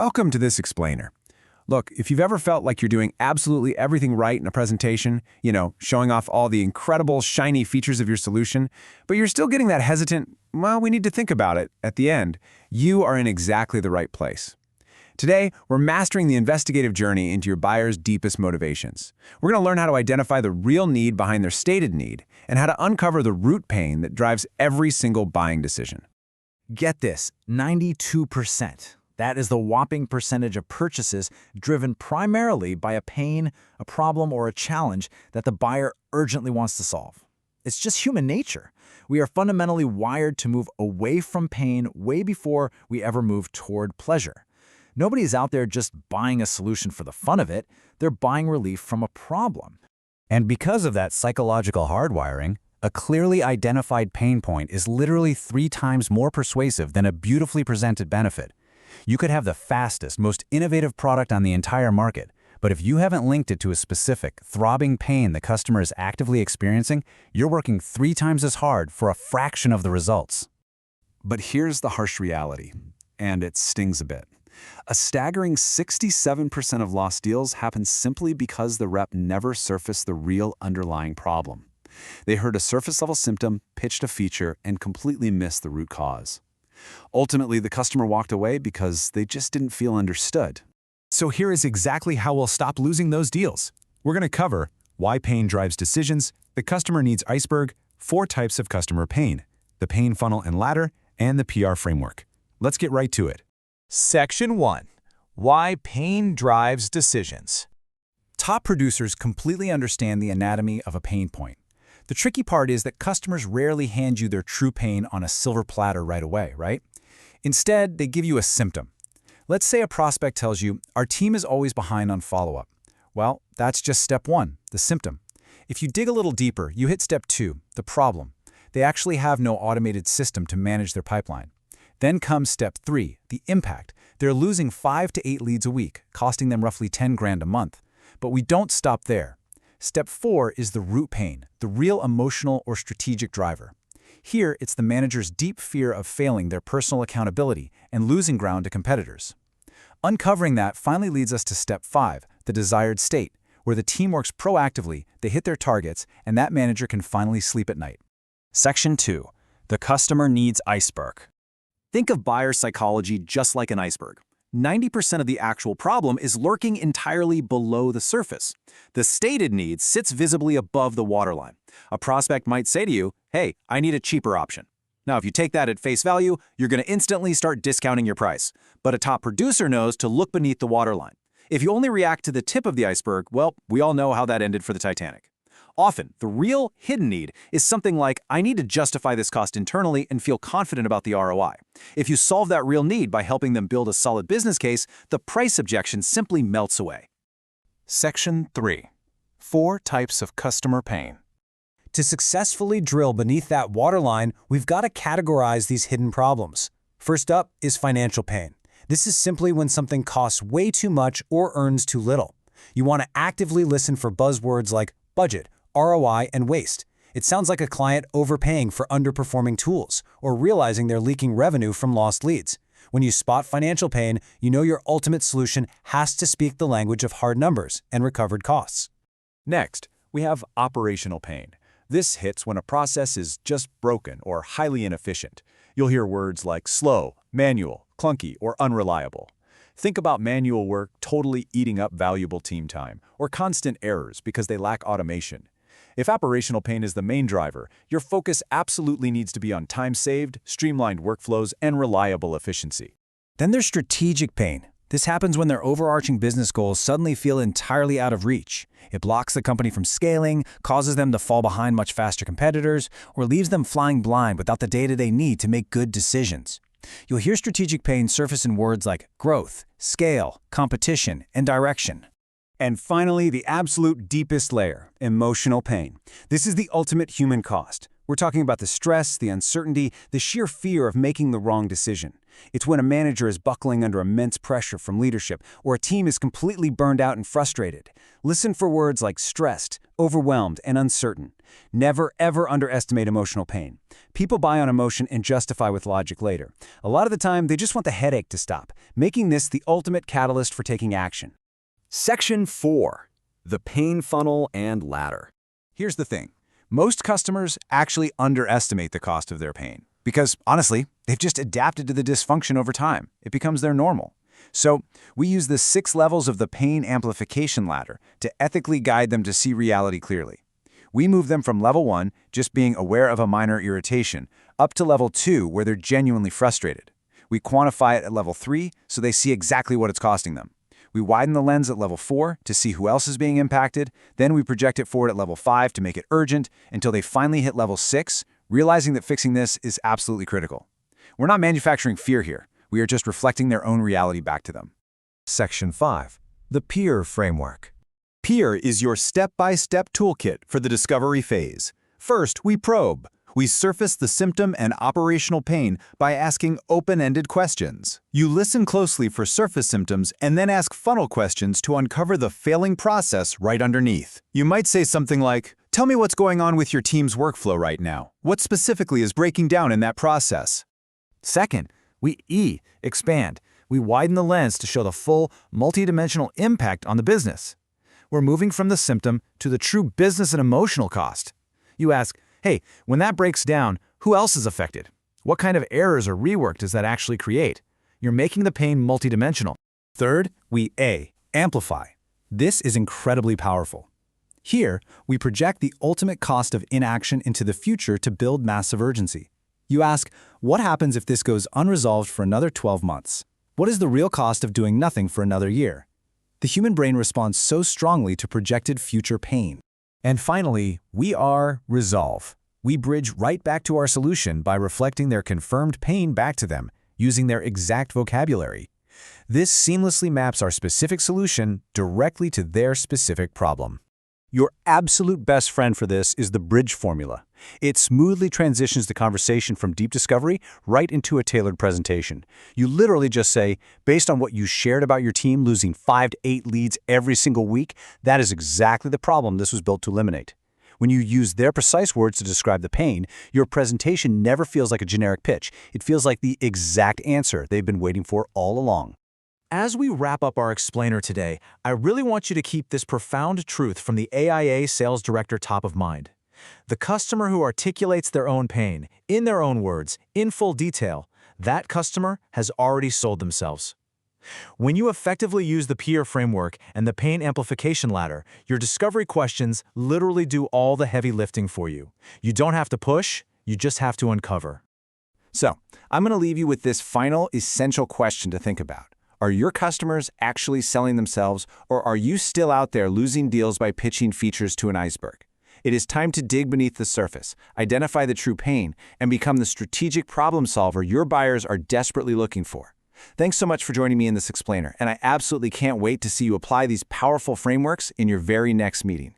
Welcome to this explainer. Look, if you've ever felt like you're doing absolutely everything right in a presentation, showing off all the incredible, shiny features of your solution, but you're still getting that hesitant, well, we need to think about it at the end, you are in exactly the right place. Today, we're mastering the investigative journey into your buyer's deepest motivations. We're going to learn how to identify the real need behind their stated need and how to uncover the root pain that drives every single buying decision. Get this, 92%. That is the whopping percentage of purchases driven primarily by a pain, a problem, or a challenge that the buyer urgently wants to solve. It's just human nature. We are fundamentally wired to move away from pain way before we ever move toward pleasure. Nobody's out there just buying a solution for the fun of it. They're buying relief from a problem. And because of that psychological hardwiring, a clearly identified pain point is literally 3 times more persuasive than a beautifully presented benefit. You could have the fastest, most innovative product on the entire market, but if you haven't linked it to a specific, throbbing pain the customer is actively experiencing, you're working 3 times as hard for a fraction of the results. But here's the harsh reality, and it stings a bit. A staggering 67% of lost deals happen simply because the rep never surfaced the real underlying problem. They heard a surface-level symptom, pitched a feature, and completely missed the root cause. Ultimately, the customer walked away because they just didn't feel understood. So here is exactly how we'll stop losing those deals. We're going to cover why pain drives decisions, the customer needs iceberg, 4 types of customer pain, the pain funnel and ladder, and the PR framework. Let's get right to it. Section 1. Why pain drives decisions. Top producers completely understand the anatomy of a pain point. The tricky part is that customers rarely hand you their true pain on a silver platter right away, right? Instead, they give you a symptom. Let's say a prospect tells you, our team is always behind on follow-up. Well, that's just step 1, the symptom. If you dig a little deeper, you hit step 2, the problem. They actually have no automated system to manage their pipeline. Then comes step 3, the impact. They're losing 5 to 8 leads a week, costing them roughly 10 grand a month. But we don't stop there. Step 4 is the root pain, the real emotional or strategic driver. Here, it's the manager's deep fear of failing their personal accountability and losing ground to competitors. Uncovering that finally leads us to step 5, the desired state, where the team works proactively, they hit their targets, and that manager can finally sleep at night. Section 2. The customer needs iceberg. Think of buyer psychology just like an iceberg. 90% of the actual problem is lurking entirely below the surface. The stated need sits visibly above the waterline. A prospect might say to you, hey, I need a cheaper option. Now, if you take that at face value, you're going to instantly start discounting your price. But a top producer knows to look beneath the waterline. If you only react to the tip of the iceberg, well, we all know how that ended for the Titanic. Often, the real hidden need is something like, I need to justify this cost internally and feel confident about the ROI. If you solve that real need by helping them build a solid business case, the price objection simply melts away. Section 3. 4 types of customer pain. To successfully drill beneath that waterline, we've got to categorize these hidden problems. First up is financial pain. This is simply when something costs way too much or earns too little. You want to actively listen for buzzwords like budget, ROI, and waste. It sounds like a client overpaying for underperforming tools or realizing they're leaking revenue from lost leads. When you spot financial pain, you know your ultimate solution has to speak the language of hard numbers and recovered costs. Next, we have operational pain. This hits when a process is just broken or highly inefficient. You'll hear words like slow, manual, clunky, or unreliable. Think about manual work totally eating up valuable team time, or constant errors because they lack automation. If operational pain is the main driver, your focus absolutely needs to be on time saved, streamlined workflows, and reliable efficiency. Then there's strategic pain. This happens when their overarching business goals suddenly feel entirely out of reach. It blocks the company from scaling, causes them to fall behind much faster competitors, or leaves them flying blind without the data they need to make good decisions. You'll hear strategic pain surface in words like growth, scale, competition, and direction. And finally, the absolute deepest layer, emotional pain. This is the ultimate human cost. We're talking about the stress, the uncertainty, the sheer fear of making the wrong decision. It's when a manager is buckling under immense pressure from leadership, or a team is completely burned out and frustrated. Listen for words like stressed, overwhelmed, and uncertain. Never, ever underestimate emotional pain. People buy on emotion and justify with logic later. A lot of the time, they just want the headache to stop, making this the ultimate catalyst for taking action. Section 4. The pain funnel and ladder. Here's the thing. Most customers actually underestimate the cost of their pain because, honestly, they've just adapted to the dysfunction over time. It becomes their normal. So we use the 6 levels of the pain amplification ladder to ethically guide them to see reality clearly. We move them from level 1, just being aware of a minor irritation, up to level 2, where they're genuinely frustrated. We quantify it at level 3 so they see exactly what it's costing them. We widen the lens at level 4 to see who else is being impacted, then we project it forward at level 5 to make it urgent until they finally hit level 6, realizing that fixing this is absolutely critical. We're not manufacturing fear here. We are just reflecting their own reality back to them. Section 5. The peer framework. Peer is your step-by-step toolkit for the discovery phase. First, we probe. We surface the symptom and operational pain by asking open-ended questions. You listen closely for surface symptoms and then ask funnel questions to uncover the failing process right underneath. You might say something like, "Tell me what's going on with your team's workflow right now. What specifically is breaking down in that process?" Second, we expand. We widen the lens to show the full, multidimensional impact on the business. We're moving from the symptom to the true business and emotional cost. You ask, hey, when that breaks down, who else is affected? What kind of errors or rework does that actually create? You're making the pain multidimensional. Third, we amplify. This is incredibly powerful. Here, we project the ultimate cost of inaction into the future to build massive urgency. You ask, what happens if this goes unresolved for another 12 months? What is the real cost of doing nothing for another year? The human brain responds so strongly to projected future pain. And finally, we resolve. We bridge right back to our solution by reflecting their confirmed pain back to them, using their exact vocabulary. This seamlessly maps our specific solution directly to their specific problem. Your absolute best friend for this is the bridge formula. It smoothly transitions the conversation from deep discovery right into a tailored presentation. You literally just say, based on what you shared about your team losing 5 to 8 leads every single week, that is exactly the problem this was built to eliminate. When you use their precise words to describe the pain, your presentation never feels like a generic pitch. It feels like the exact answer they've been waiting for all along. As we wrap up our explainer today, I really want you to keep this profound truth from the AIIA sales director top of mind. The customer who articulates their own pain, in their own words, in full detail, that customer has already sold themselves. When you effectively use the peer framework and the pain amplification ladder, your discovery questions literally do all the heavy lifting for you. You don't have to push, you just have to uncover. So, I'm going to leave you with this final essential question to think about. Are your customers actually selling themselves, or are you still out there losing deals by pitching features to an iceberg? It is time to dig beneath the surface, identify the true pain, and become the strategic problem solver your buyers are desperately looking for. Thanks so much for joining me in this explainer, and I absolutely can't wait to see you apply these powerful frameworks in your very next meeting.